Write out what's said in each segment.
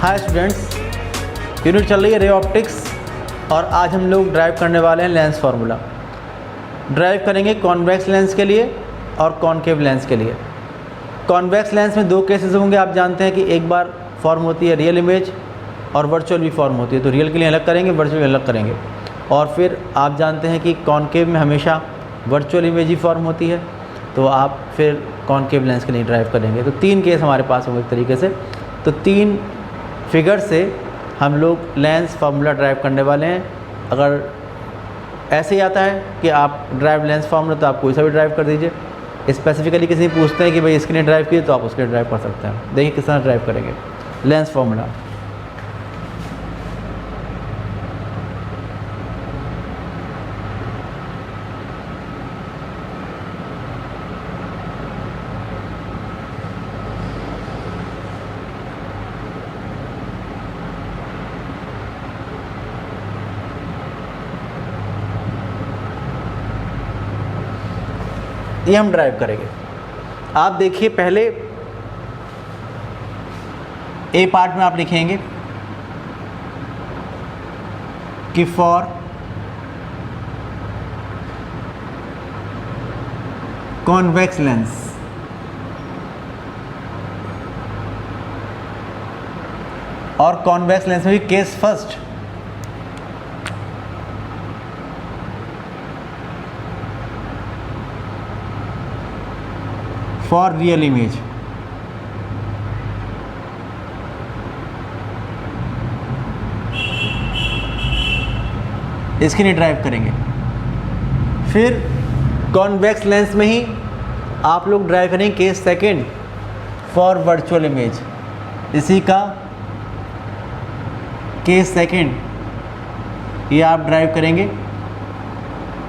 Hi students, unit चल रही है रे ऑप्टिक्स और आज हम लोग ड्राइव करने वाले हैं लेंस फार्मूला। ड्राइव करेंगे कॉन्वेक्स लेंस के लिए और कॉनकेव लेंस के लिए। कॉन्वेक्स लेंस में दो केसेस होंगे। आप जानते हैं कि एक बार फॉर्म होती है रियल इमेज और वर्चुअल भी फॉर्म होती है, तो रियल के लिए अलग करेंगे, वर्चुअल अलग करेंगे। और फिर आप जानते हैं कि कॉनकेव में हमेशा वर्चुअल इमेज ही फॉर्म होती है, तो आप फिर कॉनकेव लेंस के लिए ड्राइव करेंगे। तो तीन केस हमारे पास होंगे एक तरीके से। तो तीन फिगर से हम लोग लेंस फार्मूला ड्राइव करने वाले हैं। अगर ऐसे ही आता है कि आप ड्राइव लेंस फार्मूला, तो आप कोई सा भी ड्राइव कर दीजिए। स्पेसिफिकली किसी पूछते हैं कि भाई इसके लिए ड्राइव कीजिए, तो आप उसके लिए ड्राइव कर सकते हैं। देखिए किस तरह ड्राइव करेंगे लेंस फार्मूला। ये हम ड्राइव करेंगे। आप देखिए, पहले ए पार्ट में आप लिखेंगे कि फॉर कॉन्वेक्स लेंस और कॉन्वेक्स लेंस में भी case first for real image. इसके लिए ड्राइव करेंगे। फिर कॉन्वेक्स लेंस में ही आप लोग ड्राइव करेंगे case second for virtual image. इसी का केस सेकंड ये आप ड्राइव करेंगे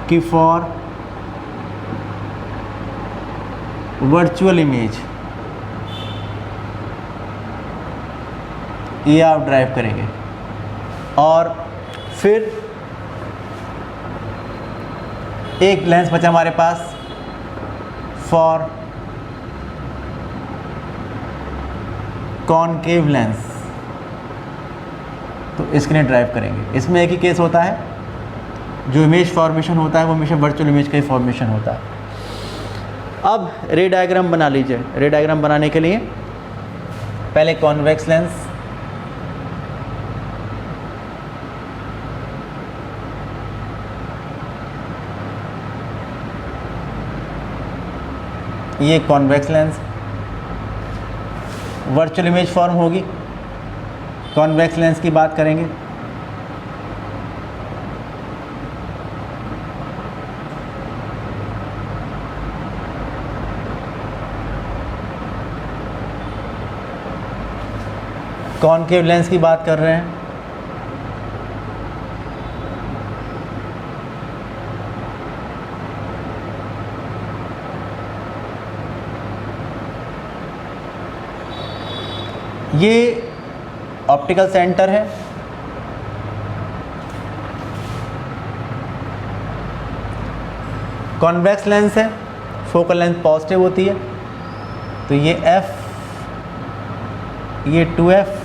कि फॉर वर्चुअल इमेज, ये आप ड्राइव करेंगे। और फिर एक लेंस बचा हमारे पास फॉर कॉनकेव लेंस, तो इसके लिए ड्राइव करेंगे। इसमें एक ही केस होता है, जो इमेज फॉर्मेशन होता है वो हमेशा वर्चुअल इमेज का ही फॉर्मेशन होता है। अब रे डायग्राम बना लीजिए। रे डायग्राम बनाने के लिए पहले कॉन्वेक्स लेंस, ये convex lens, virtual image form होगी। कॉन्वेक्स लेंस की बात करेंगे। कॉनकेव लेंस की बात कर रहे हैं। ये ऑप्टिकल सेंटर है। कॉन्वेक्स लेंस है, फोकल लेंथ पॉजिटिव होती है, तो ये F, ये 2F,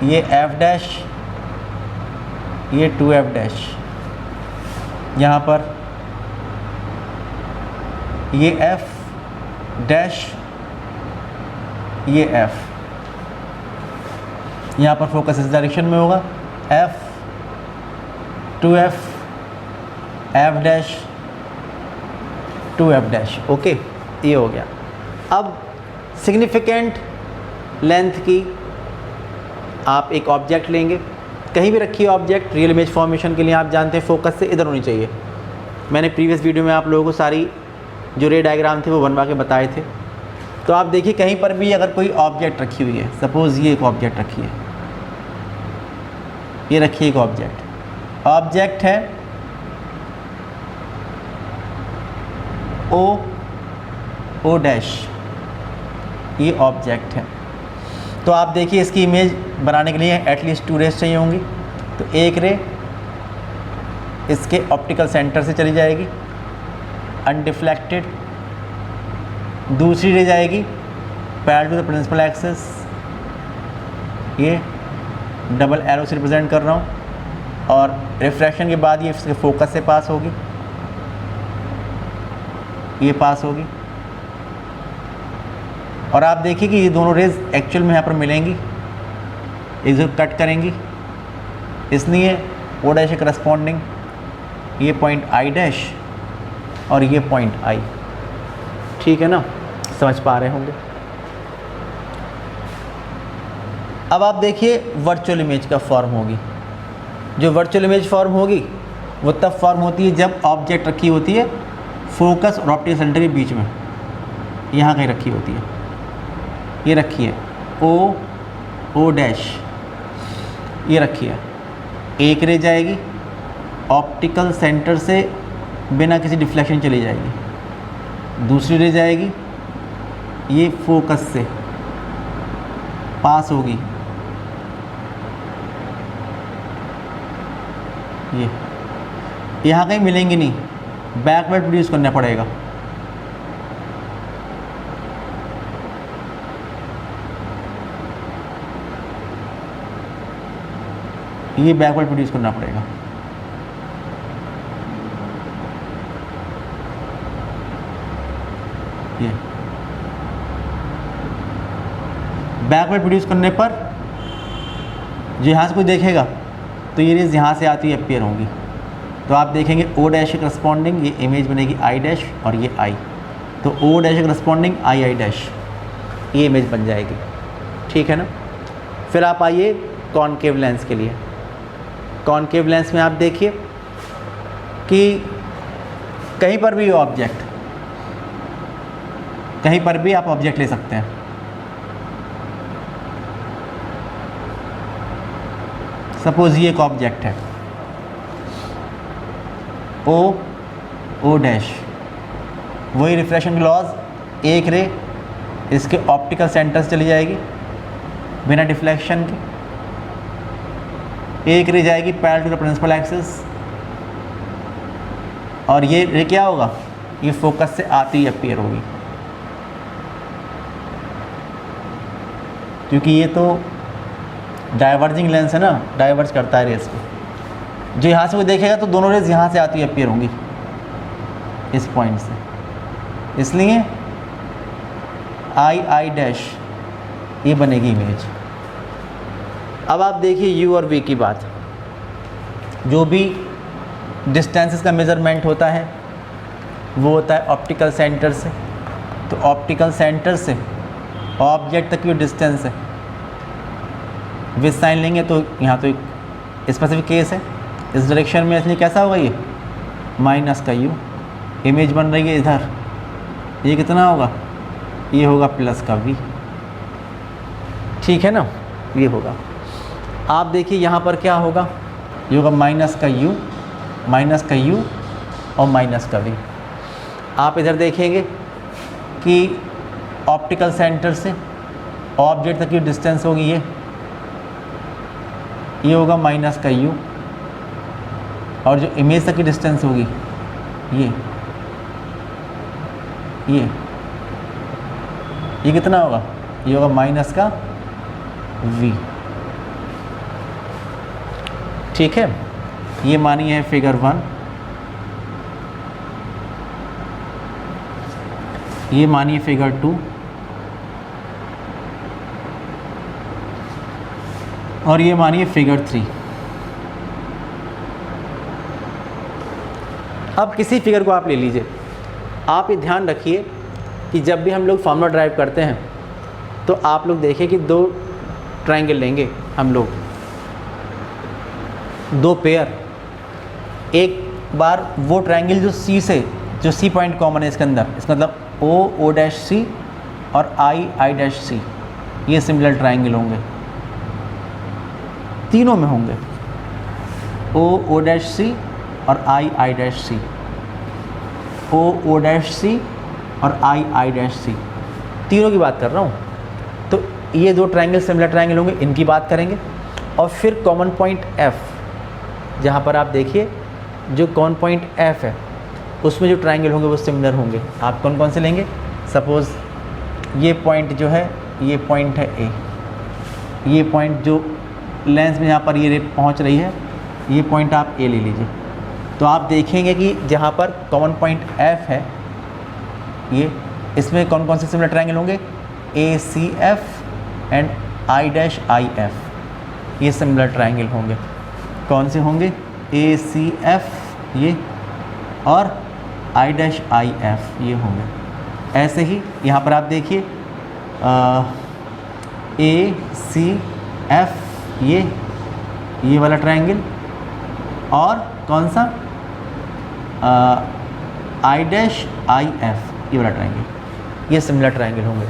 ये F डैश, ये 2F डैश। यहाँ पर ये F डैश, ये F। यहाँ पर फोकस इस डायरेक्शन में होगा। F, 2F, F dash, 2F dash. Okay, ये हो गया। अब सिग्निफिकेंट लेंथ की आप एक ऑब्जेक्ट लेंगे, कहीं भी रखिए ऑब्जेक्ट। रियल इमेज फॉर्मेशन के लिए आप जानते हैं फोकस से इधर होनी चाहिए। मैंने प्रीवियस वीडियो में आप लोगों को सारी जो रे डायग्राम थे वो बनवा के बताए थे। तो आप देखिए, कहीं पर भी अगर कोई ऑब्जेक्ट रखी हुई है, सपोज़ ये एक ऑब्जेक्ट रखी है, ये रखिए एक ऑब्जेक्ट है ओ डैश, ये ऑब्जेक्ट है। तो आप देखिए, इसकी इमेज बनाने के लिए एटलीस्ट 2 रेस चाहिए होंगी। तो एक रे इसके ऑप्टिकल सेंटर से चली जाएगी अनडिफ्लेक्टेड, दूसरी रे जाएगी parallel to the principal axis ये डबल एरो से रिप्रेजेंट कर रहा हूँ, और रिफ्रैक्शन के बाद ये इसके फोकस से पास होगी, ये पास होगी, और आप देखिए कि ये दोनों रेज एक्चुअल में यहाँ पर मिलेंगी, इसे कट करेंगी, इसलिए ओ डैश के करस्पॉन्डिंग ये पॉइंट आई डैश और ये पॉइंट आई। ठीक है ना, समझ पा रहे होंगे। अब आप देखिए वर्चुअल इमेज का फॉर्म होगी। जो वर्चुअल इमेज फॉर्म होगी वो तब फॉर्म होती है जब ऑब्जेक्ट रखी होती है फोकस और ऑप्टिकल सेंटर के बीच में, यहाँ कहीं रखी होती है, ये रखी है ओ डैश, ये रखी है। एक रे जाएगी ऑप्टिकल सेंटर से बिना किसी डिफ्लेक्शन चली जाएगी, दूसरी रे जाएगी ये फोकस से पास होगी, ये यहाँ कहीं मिलेंगी नहीं, बैकवर्ड प्रोड्यूस करना पड़ेगा। ये बैकवर्ड प्रोड्यूस करना पड़ेगा। ये बैकवर्ड प्रोड्यूस करने पर जो यहाँ से कोई देखेगा तो ये रेज यहाँ से आती हुई अपीयर होंगी, तो आप देखेंगे ओ डैश के करस्पॉन्डिंग ये इमेज बनेगी आई डैश और ये आई, तो ओ डैश के करस्पॉन्डिंग आई डैश, ये इमेज बन जाएगी। ठीक है ना। फिर आप आइए कॉनकेव लेंस के लिए। कॉनकेव लेंस में आप देखिए कि कहीं पर भी ऑब्जेक्ट, कहीं पर भी आप ऑब्जेक्ट ले सकते हैं। सपोज ये एक ऑब्जेक्ट है ओ डैश, वही रिफ्रैक्शन के लॉज, एक रे इसके ऑप्टिकल सेंटर से चली जाएगी बिना डिफ्लेक्शन के, एक रे जाएगी parallel to the principal axis, और ये रे क्या होगा, ये फोकस से आती ही अपीयर होगी, क्योंकि ये तो डाइवर्जिंग लेंस है ना, डाइवर्ज करता है रेस को। जो यहाँ से कोई देखेगा तो दोनों रेज यहाँ से आती हुई अपीयर होंगी इस पॉइंट से, इसलिए आई डैश ये बनेगी इमेज। अब आप देखिए यू और वी की बात। जो भी डिस्टेंसेस का मेज़रमेंट होता है वो होता है ऑप्टिकल सेंटर से, तो ऑप्टिकल सेंटर से ऑब्जेक्ट तक की डिस्टेंस है, विद साइन लेंगे तो यहाँ तो एक स्पेसिफिक केस है इस डायरेक्शन में, इसलिए कैसा होगा ये माइनस का यू, इमेज बन रही है इधर, ये कितना होगा, ये होगा प्लस का वी। ठीक है ना, ये होगा। आप देखिए यहाँ पर क्या होगा, ये होगा माइनस का यू और माइनस का वी। आप इधर देखेंगे कि ऑप्टिकल सेंटर से ऑब्जेक्ट तक की डिस्टेंस होगी ये होगा माइनस का यू, और जो इमेज तक की डिस्टेंस होगी ये कितना होगा, ये होगा माइनस का v। ठीक है, ये मानिए है फिगर 1, ये मानिए फिगर 2, और ये मानिए फिगर 3। अब किसी फिगर को आप ले लीजिए। आप ये ध्यान रखिए कि जब भी हम लोग फार्मूला ड्राइव करते हैं तो आप लोग देखिए कि दो ट्रायंगल लेंगे हम लोग, दो पेयर। एक बार वो ट्रायंगल जो सी से, जो सी पॉइंट कॉमन है इसके अंदर, इसका मतलब ओ डैश सी और आई डैश सी, ये सिमिलर ट्रायंगल होंगे, तीनों में होंगे, ओ डैश सी और I dash C, O dash C और आई डैश सी, तीनों की बात कर रहा हूँ। तो ये दो ट्रायंगल सिमिलर ट्रायंगल होंगे, इनकी बात करेंगे। और फिर कॉमन पॉइंट एफ, जहाँ पर आप देखिए जो कॉमन पॉइंट एफ है उसमें जो ट्रायंगल होंगे वो सिमिलर होंगे। आप कौन कौन से लेंगे, सपोज़ ये पॉइंट जो है, ये पॉइंट है ए, ये पॉइंट जो लेंस में यहाँ पर ये रे पहुँच रही है, ये पॉइंट आप ए ले लीजिए। तो आप देखेंगे कि जहाँ पर कॉमन पॉइंट एफ है, ये इसमें कौन कौन से सिमिलर ट्रायंगल होंगे, A C F and I dash I F, ये सिमिलर ट्रायंगल होंगे। कौन से होंगे, ए सी एफ ये और आई डैश आई एफ ये होंगे। ऐसे ही यहाँ पर आप देखिए ए सी एफ ये वाला ट्रायंगल और कौन सा आई डैश आई एफ ये वाला ट्रायंगल, ये सिमिलर ट्रायंगल होंगे,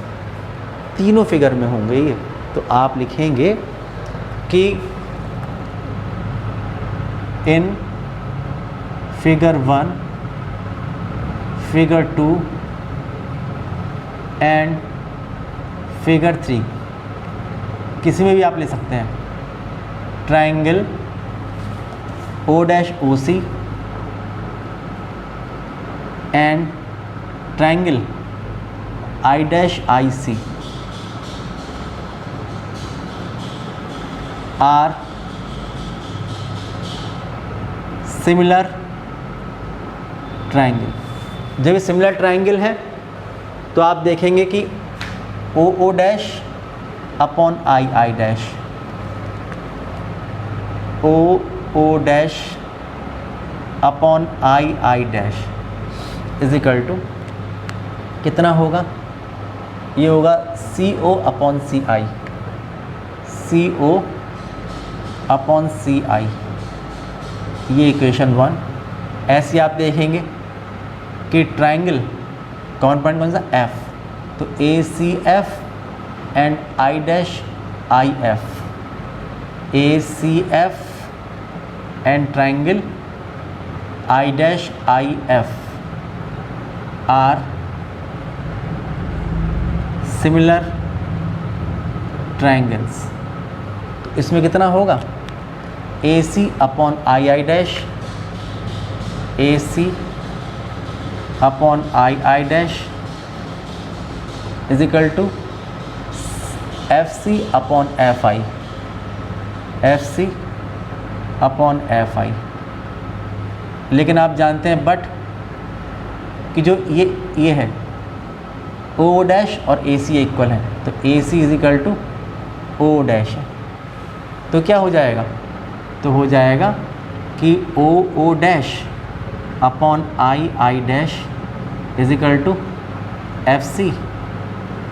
तीनों फिगर में होंगे ये। तो आप लिखेंगे कि in figure 1, figure 2 and figure 3, किसी में भी आप ले सकते हैं, triangle O dash O C and triangle I dash I C are similar triangle. जब ये सिमिलर ट्रायंगल है तो आप देखेंगे कि O O dash upon I I dash, O O dash upon I I dash is equal to कितना होगा, ये होगा सी O upon C I, C O upon C I, ये इक्वेशन 1। ऐसे आप देखेंगे कि ट्रायंगल कौन पॉइंट कौन सा, एफ, तो A C F and I dash I F, A C F and triangle I dash I F are similar triangles. तो इसमें कितना होगा, A C upon I I dash, A C upon I I dash is equal to F C upon F I, F C upon F I. लेकिन आप जानते हैं but कि जो ये है ओ डैश और ए सी इक्वल है, तो A C is equal to O dash है। तो क्या हो जाएगा, तो हो जाएगा कि O O dash upon I I dash is equal to F C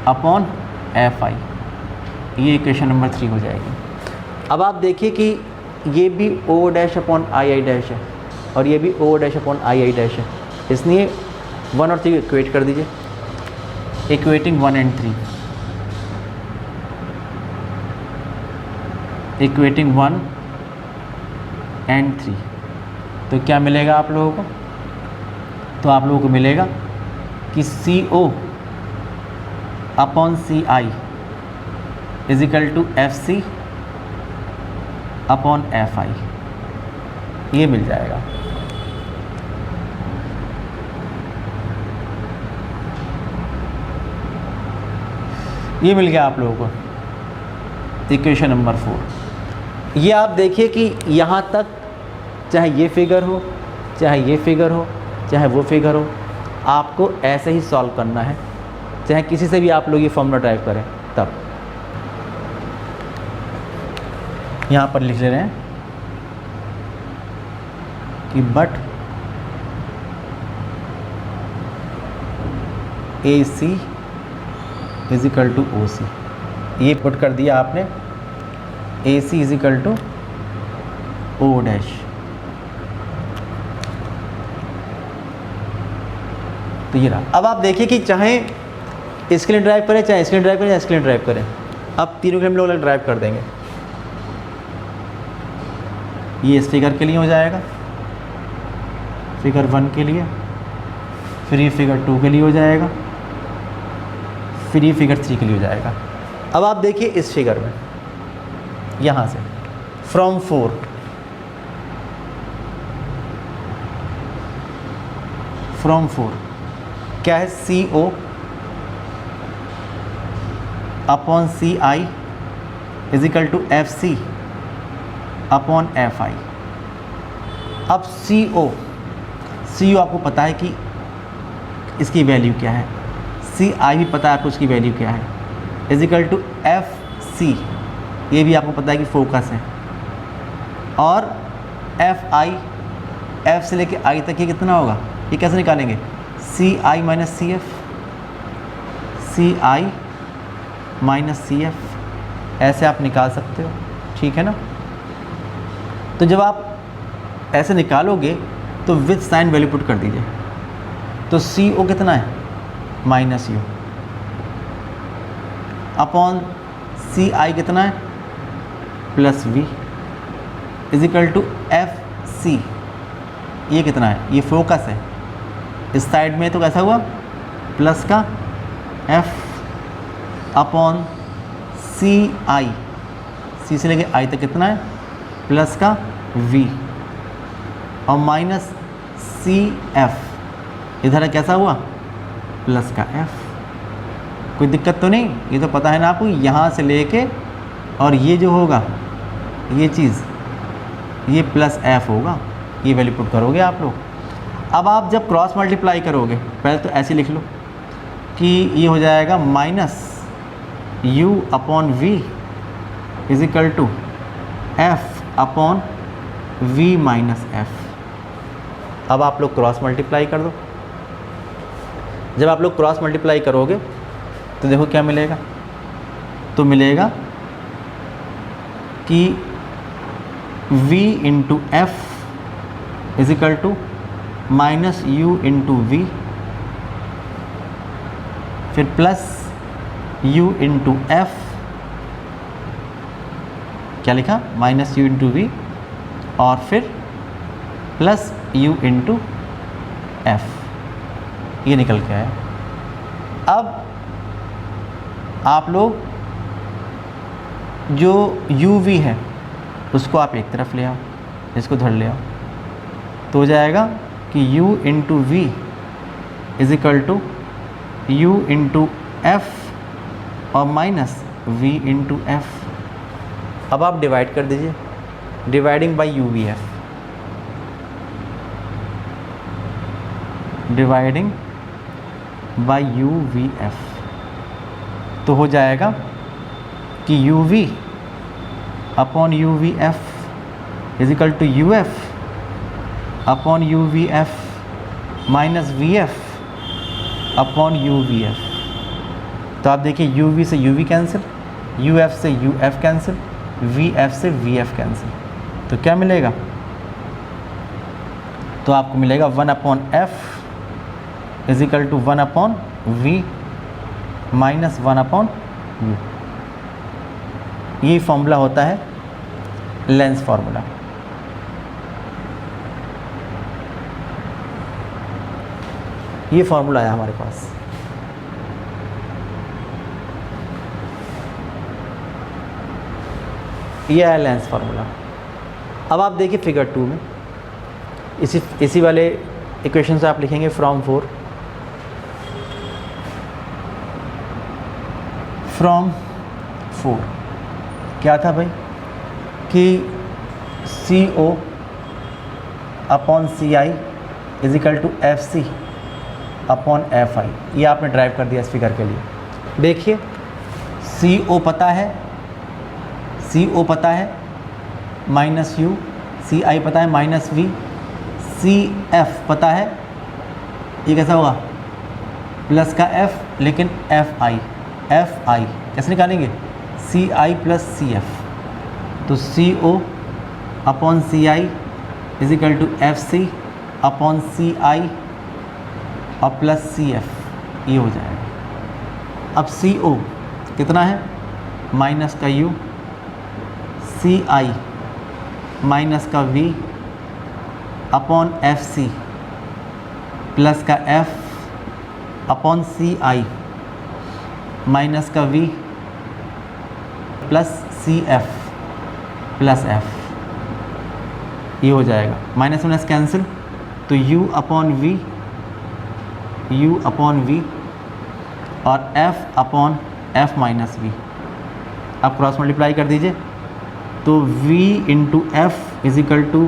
upon F I, ये इक्वेशन नंबर 3 हो जाएगी। अब आप देखिए कि ये भी O dash upon I I dash है और ये भी O dash upon I I dash है, इसलिए 1 और 3 इक्वेट कर दीजिए, इक्वेटिंग 1 एंड 3, इक्वेटिंग 1 एंड 3। तो क्या मिलेगा आप लोगों को, तो आप लोगों को मिलेगा कि C O upon C I is equal to F C upon F I, ये मिल जाएगा। ये मिल गया आप लोगों को इक्वेशन नंबर 4। ये आप देखिए कि यहाँ तक चाहे ये फिगर हो, चाहे ये फिगर हो, चाहे वो फिगर हो, आपको ऐसे ही सॉल्व करना है, चाहे किसी से भी आप लोग ये फॉर्मूला ड्राइव करें। तब यहाँ पर लिख ले रहे हैं कि but A C is equal to O C, ये पुट कर दिया आपने, A C is equal to O dash. तो ये रहा। अब आप देखिए कि चाहे इसके लिए ड्राइव करें, चाहे इसके लिए ड्राइव करें, चाहे इसके लिए ड्राइव करें, अब तीनों के हम लोग ड्राइव कर देंगे। ये इस फिगर के लिए हो जाएगा, फिगर 1 के लिए, फिर ये फिगर 2 के लिए हो जाएगा, फिर ये फिगर 3 के लिए हो जाएगा। अब आप देखिए इस फिगर में, यहाँ से फ्रॉम 4 क्या है, C O upon C I is equal to F C upon F I. अब सी ओ आपको पता है कि इसकी वैल्यू क्या है, सी आई भी पता है आपको उसकी वैल्यू क्या है, is equal to F C, ये भी आपको पता है कि फोकस है, और एफ आई, एफ से लेके आई तक ये कितना होगा, ये कैसे निकालेंगे, सी I minus C F, C I minus C F, ऐसे आप निकाल सकते हो, ठीक है ना। तो जब आप ऐसे निकालोगे तो विथ साइन वैल्यू पुट कर दीजिए, तो सी ओ कितना है, minus U, upon C I कितना है, plus V, is equal to F C, ये कितना है, ये फोकस है, इस साइड में तो कैसा हुआ, प्लस का एफ अपॉन सी आई, सी से लेके आई तक कितना है, प्लस का वी, और माइनस सी एफ, इधर कैसा हुआ, प्लस का एफ। कोई दिक्कत तो नहीं, ये तो पता है ना आपको, यहाँ से लेके और ये जो होगा ये चीज़, ये प्लस एफ होगा, ये वैल्यू पुट करोगे आप लोग। अब आप जब क्रॉस मल्टीप्लाई करोगे, पहले तो ऐसे लिख लो कि ये हो जाएगा minus U upon V is equal to F upon V minus F. अब आप लोग क्रॉस मल्टीप्लाई कर दो, जब आप लोग क्रॉस मल्टीप्लाई करोगे तो देखो क्या मिलेगा, तो मिलेगा कि v into F is equal to minus U into V, फिर प्लस u इंटू एफ, क्या लिखा, माइनस यू इंटू वी, और फिर प्लस u इंटू एफ, ये निकल के आया। अब आप लोग जो u v है उसको आप एक तरफ ले आओ, इसको धर ले आओ, तो हो जाएगा कि u into V is equal to U into F और माइनस v इंटू एफ। अब आप डिवाइड कर दीजिए, dividing by U V F, dividing by U V F, तो हो जाएगा कि U V upon U V F is equal to U F upon U V F minus V F upon U V F. तो आप देखिए U V से U V cancel, U F से U F cancel, V F से V F cancel, तो क्या मिलेगा, तो आपको मिलेगा 1 upon F is equal to 1 upon V minus 1 upon U. ये फॉर्मूला होता है लेंस फार्मूला। ये फार्मूला है हमारे पास। ये है लेंस फार्मूला। अब आप देखिए फिगर 2 में इसी वाले इक्वेशन से आप लिखेंगे फ्रॉम 4 क्या था भाई कि C O upon C I is equal to F C upon F I. ये आपने ड्राइव कर दिया इस फिगर के लिए। देखिए सी ओ पता है माइनस यू, सी आई पता है माइनस वी, सी एफ पता है, ये कैसा होगा प्लस का एफ, लेकिन एफ आई कैसे निकालेंगे, सी आई प्लस सी एफ। तो C O upon C I is equal to F C upon C I और प्लस सी एफ, ये हो जाएगा। अब सी ओ कितना है, माइनस का यू, सी आई माइनस का V upon F C plus का F upon C I minus का V plus C F plus F, ये हो जाएगा। माइनस माइनस कैंसिल, तो u अपॉन वी और f upon f minus V, आप cross multiply कर दीजिए, तो v into F is equal to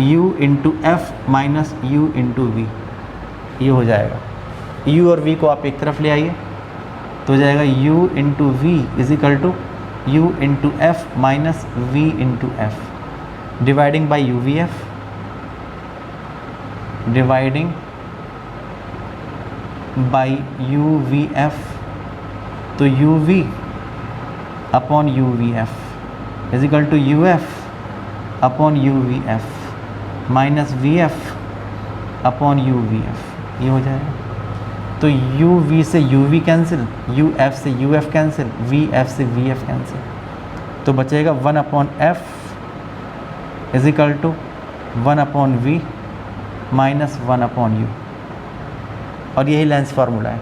u into F minus U into V, ये हो जाएगा। u और v को आप एक तरफ ले आइए तो हो जाएगा u into V is equal to U into F minus V into F, dividing by U V F, dividing by U V F, तो U V upon U V F is equal to U F upon U V F minus V F upon U V F, ये हो जाएगा। तो U V से U V cancel, U F से U F cancel, V F से V F cancel, तो बचेगा 1 upon F is equal to 1 upon V minus 1 upon U, और यही लेंस फार्मूला है।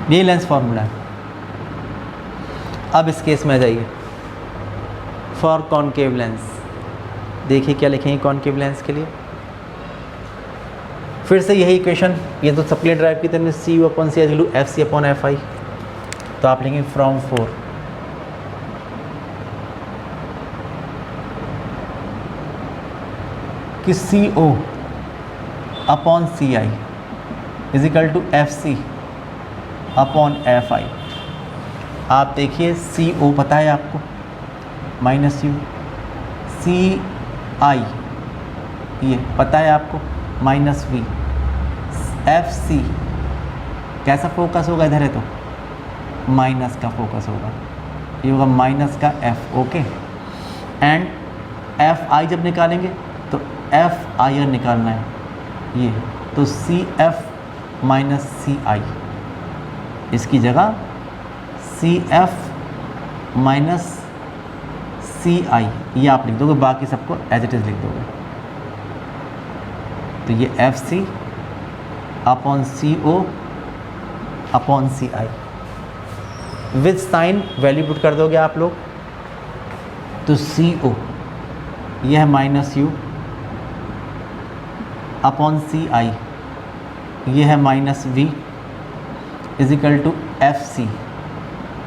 यही लेंस फार्मूला है। अब इस केस में आ जाइए, फॉर कॉनकेव लेंस, देखिए क्या लिखेंगे कॉनकेव लेंस के लिए। फिर से यही इक्वेशन, ये तो सप्लाई ड्राइव की तरह C U upon C H F C upon F I, तो आप लेंगे फ्रॉम 4 कि C O upon C I is equal to F C upon F I. आप देखिए सी ओ पता है आपको माइनस यू, सी आई ये पता है आपको माइनस वी, एफ सी कैसा फोकस होगा इधर है तो माइनस का फोकस होगा, ये होगा माइनस का F, okay. And F I जब निकालेंगे तो एफ आई आर निकालना है, ये तो सी एफ माइनस सी आई, इसकी जगह सी एफ माइनस सी आई ये आप लिख दोगे, बाकी सबको एज इट इज़ लिख दोगे। तो ये F C upon C O upon C I, with sign value put कर दोगे आप लोग, तो सी ओ यह है minus U upon C I, ये है minus V is equal to F C,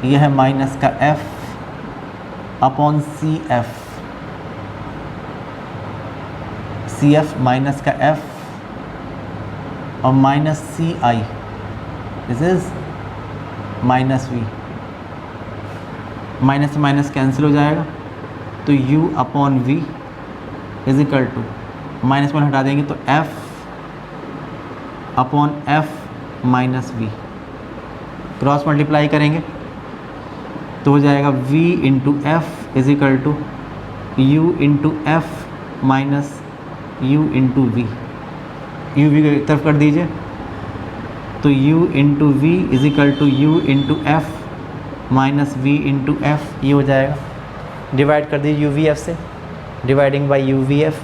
यह है माइनस का F upon C F, C F minus का एफ और minus C I, this is minus V, minus से माइनस कैंसिल हो जाएगा, तो u upon V is equal to minus one हटा देंगे तो f upon F minus V, cross multiply करेंगे तो हो जाएगा v into F is equal to U into F minus U into V, U V को एक तरफ कर दीजिए तो u into V is equal to U into F minus V into F, ये हो जाएगा। डिवाइड कर दीजिए यू वी एफ से, dividing by U V F,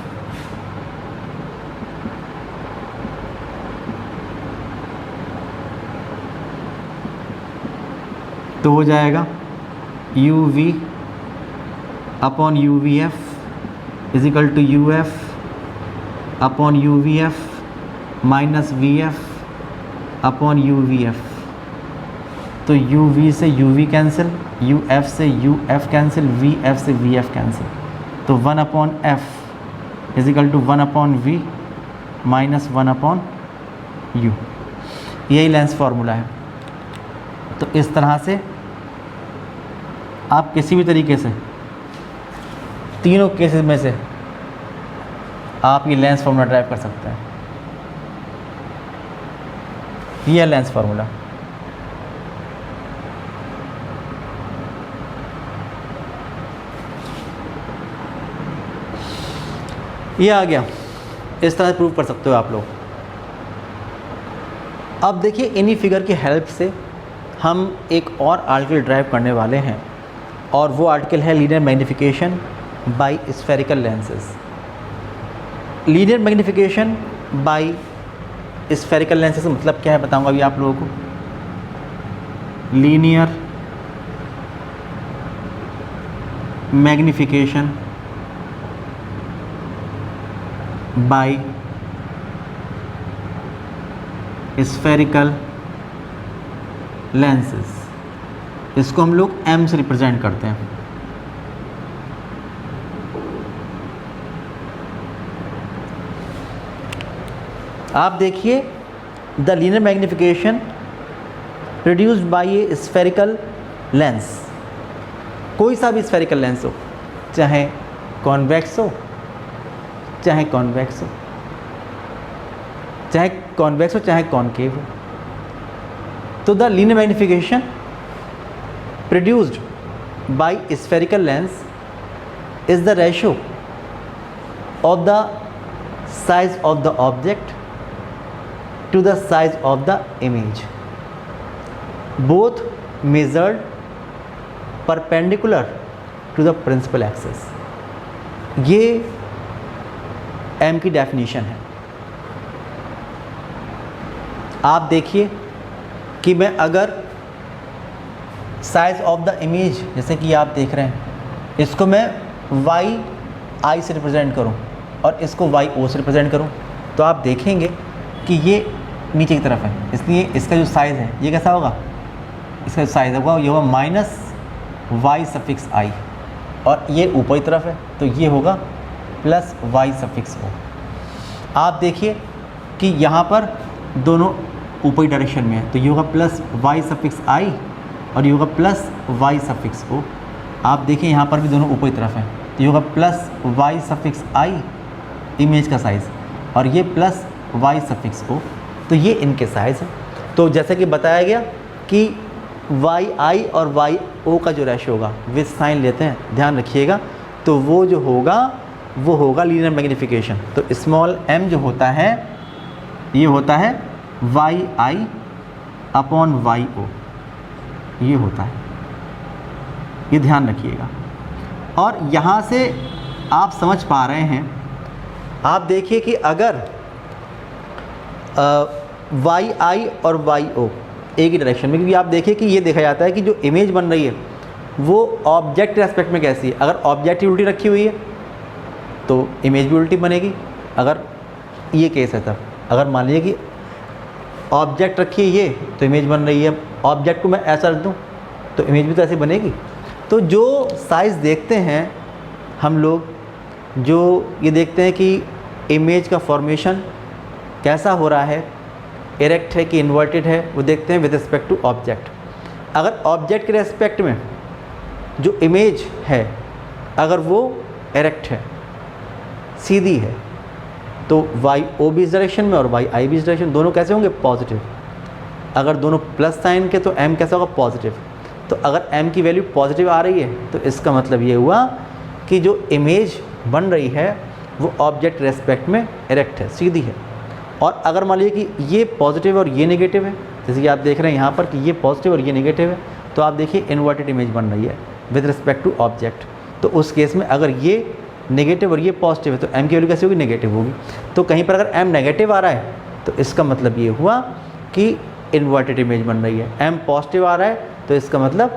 तो हो जाएगा U V upon U V F is equal to U F upon U V F minus V F upon U V F, तो U V से U V cancel, U F से U F cancel, V F से V F cancel, तो 1 upon F is equal to 1 upon V minus 1 upon U, यही lens formula है। तो इस तरह से आप किसी भी तरीके से तीनों केसेस में से आप ये लेंस फार्मूला ड्राइव कर सकते हैं। ये है लेंस फार्मूला। ये आ गया, इस तरह से प्रूव कर सकते हो आप लोग। अब देखिए इन्हीं फिगर की हेल्प से हम एक और आर्टिकल ड्राइव करने वाले हैं, और वो आर्टिकल है linear magnification by spherical lenses. Linear magnification by spherical lenses मतलब क्या है बताऊंगा अभी आप लोगों को। Linear magnification by spherical lenses, इसको हम लोग m से रिप्रेजेंट करते हैं। आप देखिए the linear magnification produced by A spherical lens, कोई सा भी स्फेरिकल लेंस हो, चाहे कॉन्वेक्स हो चाहे कॉन्वेक्स हो, चाहे कॉन्वेक्स हो चाहे कॉनकेव हो, तो the linear magnification produced by spherical lens is the ratio of the size of the object to the size of the image, both measured perpendicular to the principal axis। ये m की definition है। आप देखिए कि मैं अगर size of the image, जैसे कि आप देख रहे हैं, इसको मैं वाई आई से रिप्रेजेंट करूं और इसको वाई ओ से रिप्रेजेंट करूं, तो आप देखेंगे कि ये नीचे की तरफ है, इसलिए इसका जो साइज़ है ये कैसा होगा, इसका जो साइज़ होगा ये होगा माइनस वाई सफिक्स आई, और ये ऊपर की तरफ है तो ये होगा प्लस वाई सफिक्स ओ। आप देखिए कि यहाँ पर दोनों ऊपरी डायरेक्शन में है, तो ये होगा प्लस वाई सफिक्स आई और ये होगा प्लस वाई सफिक्स ओ। आप देखिए यहाँ पर भी दोनों ऊपरी तरफ हैं, तो ये होगा प्लस वाई सफिक्स आई इमेज का साइज़ और ये प्लस वाई सफिक्स ओ, तो ये इनके साइज़ है। तो जैसे कि बताया गया कि वाई आई और वाई ओ का जो रेशो होगा विद साइन लेते हैं, ध्यान रखिएगा, तो वो जो होगा वो होगा लीनियर मैग्निफिकेशन। तो स्मॉल m जो होता है ये होता है Y I upon Y O, ये होता है, ये ध्यान रखिएगा। और यहाँ से आप समझ पा रहे हैं, आप देखिए कि अगर वाई आई और वाई ओ एक ही डायरेक्शन में, क्योंकि आप देखिए कि ये देखा जाता है कि जो इमेज बन रही है वो ऑब्जेक्ट के एस्पेक्ट में कैसी है। अगर ऑब्जेक्ट की उल्टी रखी हुई है तो इमेज भी उल्टी बनेगी, अगर ये केस है तब। अगर मान लीजिए कि ऑब्जेक्ट रखी है ये, तो इमेज बन रही है, ऑब्जेक्ट को मैं ऐसा रख दूँ तो इमेज भी तो ऐसे बनेगी। तो जो साइज़ देखते हैं हम लोग, जो ये देखते हैं कि इमेज का फॉर्मेशन कैसा हो रहा है, इरेक्ट है कि इन्वर्टेड है, वो देखते हैं विद रिस्पेक्ट टू ऑब्जेक्ट। अगर ऑब्जेक्ट के रेस्पेक्ट में जो इमेज है अगर वो इरेक्ट है, सीधी है, तो वाई ओ भी इस डायरेक्शन में और वाई आई भी इस डायरेक्शन, दोनों कैसे होंगे, पॉजिटिव। अगर दोनों प्लस साइन के तो m कैसा होगा, पॉजिटिव। तो अगर m की वैल्यू पॉजिटिव आ रही है तो इसका मतलब ये हुआ कि जो इमेज बन रही है वो ऑब्जेक्ट रेस्पेक्ट में इरेक्ट है, सीधी है। और अगर मान लीजिए कि ये पॉजिटिव और ये नेगेटिव है, जैसे कि आप देख रहे हैं यहाँ पर कि ये पॉजिटिव और ये नेगेटिव है, तो आप देखिए इन्वर्टेड इमेज बन रही है विद रिस्पेक्ट टू ऑब्जेक्ट। तो उस केस में अगर ये नेगेटिव और ये पॉजिटिव है तो m की वैल्यू कैसी होगी, नेगेटिव होगी। तो कहीं पर अगर m नेगेटिव आ रहा है तो इसका मतलब ये हुआ कि इन्वर्टेड इमेज बन रही है, m पॉजिटिव आ रहा है तो इसका मतलब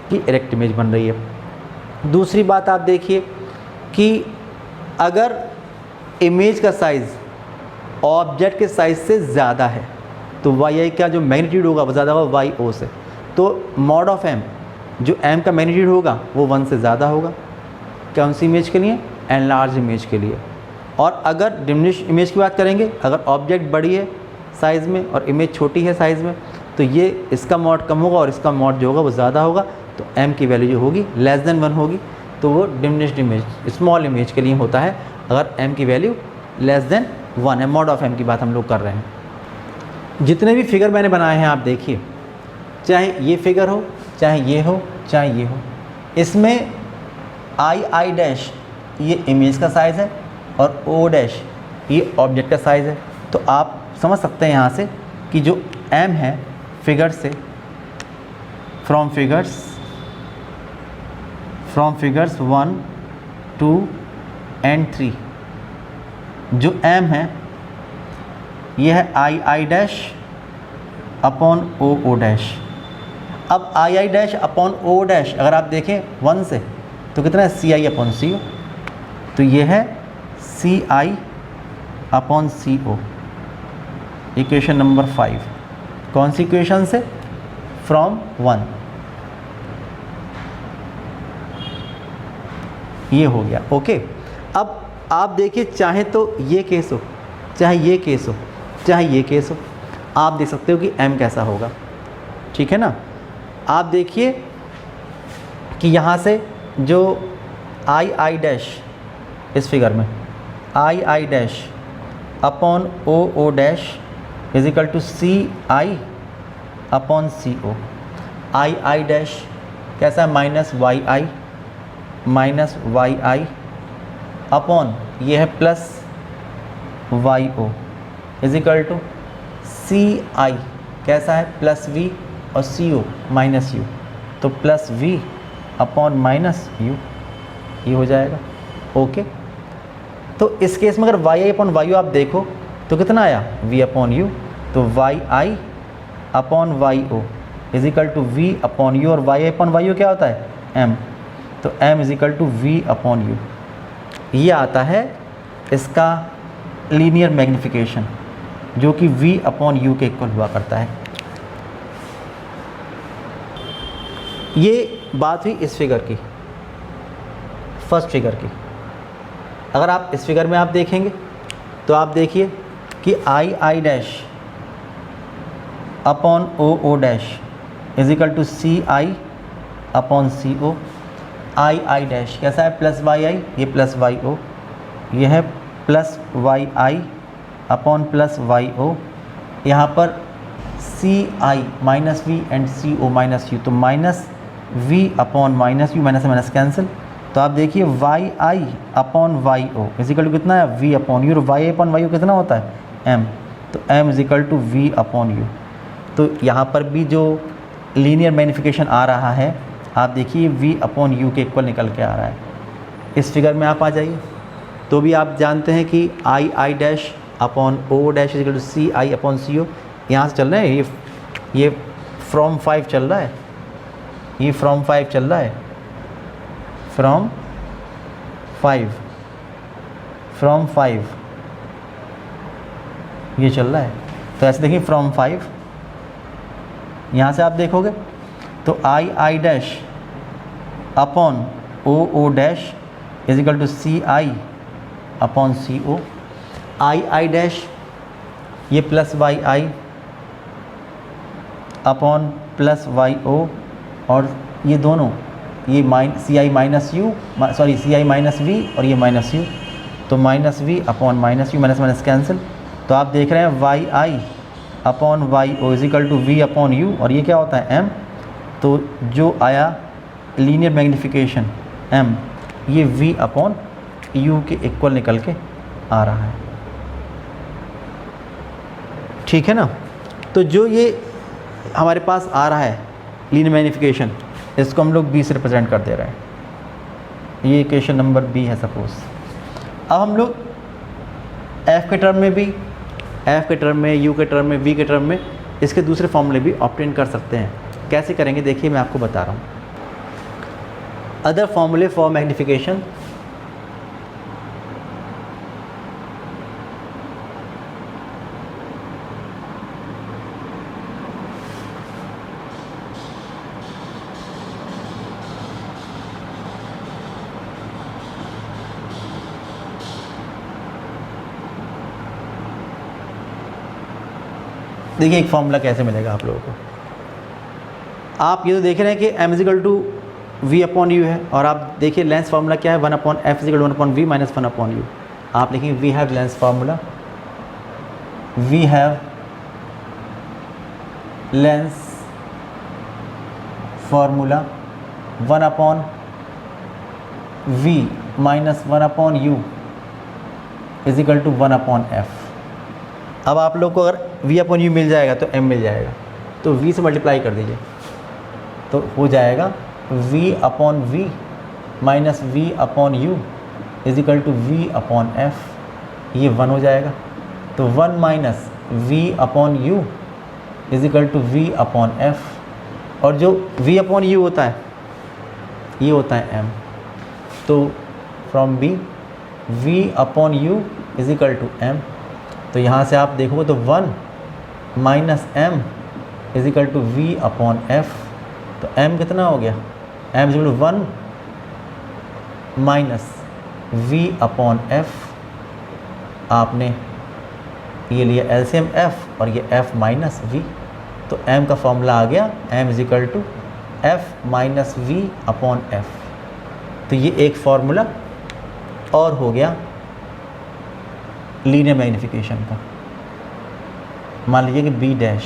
कि इरेक्ट इमेज बन रही है। दूसरी बात आप देखिए कि अगर इमेज का साइज़ ऑब्जेक्ट के साइज़ से ज़्यादा है तो वाई आई का जो मैग्नीट्यूड होगा वो ज़्यादा होगा वाई ओ से। तो मॉड ऑफ m, जो m का मैग्नीट्यूड होगा वो 1 से ज़्यादा होगा, कौन सी इमेज के लिए, एनलार्ज इमेज के लिए। और अगर डिमिनिश इमेज की बात करेंगे, अगर ऑब्जेक्ट बड़ी है साइज़ में और इमेज छोटी है साइज़ में, तो ये इसका मॉड कम होगा और इसका मॉड जो होगा वो ज़्यादा होगा, तो m की वैल्यू जो होगी लेस देन 1 होगी, तो वो डिमिनिश्ड इमेज, स्मॉल इमेज के लिए होता है अगर m की वैल्यू लेस देन 1 है। मॉड ऑफ m की बात हम लोग कर रहे हैं। जितने भी फिगर मैंने बनाए हैं आप देखिए, चाहे ये फिगर हो चाहे ये हो चाहे ये हो, इसमें आई डैश ये इमेज का साइज़ है और ओ डैश ये ऑब्जेक्ट का साइज़ है। तो आप समझ सकते हैं यहाँ से कि जो m है फिगर से, फ्रॉम फिगर्स 1, 2 एंड 3, जो m है ये है I dash upon O dash. अब I dash upon O dash अगर आप देखें 1 से तो कितना है, सी आई अपॉन सी ओ, तो ये है C I upon C O. Equation number 5। कौन सी इक्वेशन से? फ्रॉम 1। ये हो गया। ओके, अब आप देखिए, चाहे तो ये केस हो, चाहे ये केस हो, चाहे ये केस हो, आप देख सकते हो कि m कैसा होगा। ठीक है ना। आप देखिए कि यहाँ से जो आई डैश इस फिगर में I dash upon O dash is equal to C I upon C O. I dash कैसा है? माइनस वाई आई अपॉन ये है plus Y O is equal to C I कैसा है? प्लस वी और C O minus U, तो plus V upon minus U, ये हो जाएगा। ओके, तो इस केस में अगर Y I upon Y U आप देखो तो कितना आया? वी अपॉन यू, तो Y I upon Y O is equal to V upon U, और Y I upon Y U क्या होता है? एम, तो M is equal to V upon U. ये आता है इसका लीनियर मैग्निफिकेशन, जो कि v अपॉन यू के इक्वल हुआ करता है। ये बात हुई इस फिगर की, फर्स्ट फिगर की। अगर आप इस फिगर में आप देखेंगे तो आप देखिए कि I dash upon O dash is equal to C I upon C O. I dash कैसा है? प्लस वाई आई, ये प्लस वाई ओ, ये है plus Y I upon plus Y O. यहाँ पर C I minus V and C O minus U, तो minus V upon minus U, minus से minus cancel. तो आप देखिए Y I upon Y O is equal to कितना है? V upon U, और वाई अपॉन वाई ओ कितना होता है? एम, तो M is equal to V upon U. तो यहाँ पर भी जो लीनियर मैग्निफिकेशन आ रहा है, आप देखिए वी अपॉन यू के इक्वल निकल के आ रहा है। इस फिगर में आप आ जाइए तो भी आप जानते हैं कि I dash upon O dash is equal to C I upon C O. यहाँ से चल रहे हैं, ये फ्रॉम 5 चल रहा है, ये फ्रॉम 5 चल रहा है, फ्रॉम 5 ये चल रहा है। तो ऐसे देखिए फ्रॉम 5, यहाँ से आप देखोगे तो I dash upon O dash is equal to C I upon C O. I dash ये plus Y I upon plus Y O, और ये दोनों ये C I minus U, sorry C I minus V, और ये minus U, तो minus V upon minus U, minus minus cancel. तो आप देख रहे हैं Y I upon Y O is equal to V upon U, और ये क्या होता है? एम। तो जो आया लीनियर मैग्निफिकेशन एम, ये वी अपॉन यू के इक्वल निकल के आ रहा है। ठीक है ना। तो जो ये हमारे पास आ रहा है लीनियर मैग्निफिकेशन, इसको हम लोग बी से रिप्रेजेंट कर दे रहे हैं। ये इक्वेशन नंबर बी है सपोज। अब हम लोग एफ के टर्म में भी, एफ के टर्म में, यू के टर्म में, वी के टर्म में इसके दूसरे फॉर्मूले भी ऑब्टेन कर सकते हैं। कैसे करेंगे देखिए, मैं आपको बता रहा हूँ। अदर फॉर्मूले फॉर मैग्निफिकेशन, देखिए एक फॉर्मूला कैसे मिलेगा आप लोगों को। आप ये तो देख रहे हैं कि m is equal to V upon U है, और आप देखिए लेंस फार्मूला क्या है? 1 upon F is equal 1 upon V minus 1 upon U. आप लिखेंगे we have lens formula, we have lens formula 1 upon V minus 1 upon U is equal to 1 upon F. अब आप लोग को अगर v अपॉन यू मिल जाएगा तो m मिल जाएगा, तो v से मल्टीप्लाई कर दीजिए तो हो जाएगा v upon V minus V upon U is equal to v upon F. ये 1 हो जाएगा, तो 1 minus v upon U is equal to v upon F. और जो v अपॉन यू होता है ये होता है m, तो from b v upon U is equal to m। तो यहाँ से आप देखोगे तो 1 minus M is equal to V upon F. तो m कितना हो गया, m is equal to 1 minus v upon F. आपने ये लिया एलसीएम f और ये f माइनस v, तो m का फॉर्मूला आ गया m is equal to f minus V upon F. तो ये एक फॉर्मूला और हो गया लीनियर मैग्नीफिकेशन का। मान लीजिए कि b डैश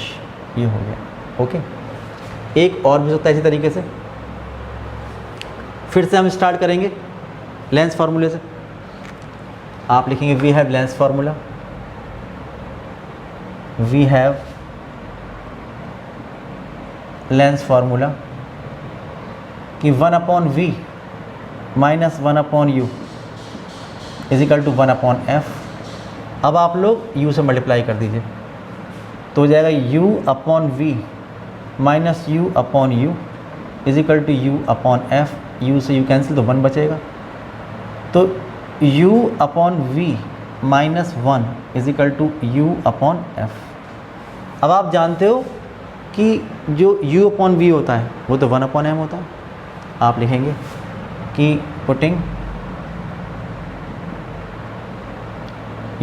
ये हो गया। ओके, एक और भी सकता है इसी तरीके से। फिर से हम स्टार्ट करेंगे लेंस फार्मूले से। आप लिखेंगे we have lens formula, we have lens formula कि 1 upon V minus 1 upon U is equal to 1 upon F. अब आप लोग u से मल्टीप्लाई कर दीजिए तो हो जाएगा u upon V minus U upon U is equal to U upon F. u से u कैंसिल तो 1 बचेगा, तो u upon V minus 1 is equal to U upon F. अब आप जानते हो कि जो u अपॉन वी होता है वो तो 1 अपॉन एम होता है। आप लिखेंगे कि putting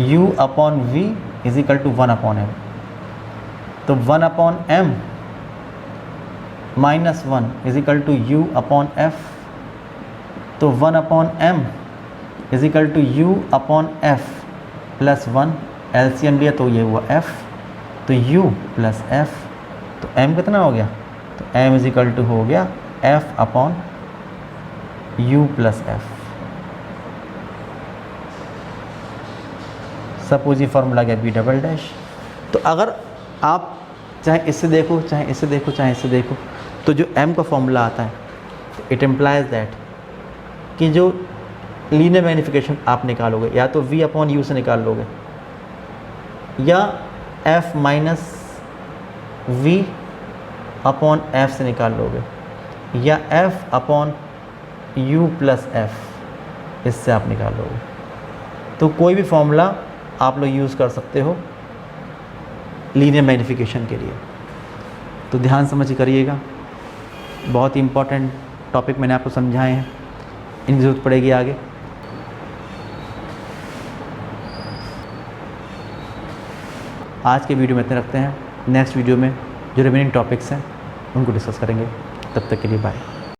u upon V is equal to 1 upon M, तो 1 upon M minus 1 is equal to U upon F. तो 1 upon M is equal to U upon F plus 1, LCM लिया तो ये हुआ एफ, तो u प्लस एफ। तो m कितना हो गया, तो m इज इक्वल टू हो गया f upon u plus F. Suppose ये फार्मूला गया b डबल डैश। तो अगर आप चाहे इससे देखो चाहे इससे देखो चाहे इससे देखो, तो जो m का फॉर्मूला आता है इट इम्प्लाइज दैट कि जो लीनियर मैग्नीफिकेशन आप निकालोगे या तो v अपॉन यू से निकाल लोगे या f minus v upon f से निकाल लोगे या f upon u plus f इससे आप निकाल लोगे। तो कोई भी फॉर्मूला आप लोग यूज़ कर सकते हो लीनियर मैग्नीफिकेशन के लिए। तो ध्यान समझ के करिएगा, बहुत ही इम्पोर्टेंट टॉपिक मैंने आपको समझाए हैं, इनकी ज़रूरत पड़ेगी आगे। आज के वीडियो में इतने रखते हैं, नेक्स्ट वीडियो में जो रिमेनिंग टॉपिक्स हैं उनको डिस्कस करेंगे। तब तक के लिए बाय।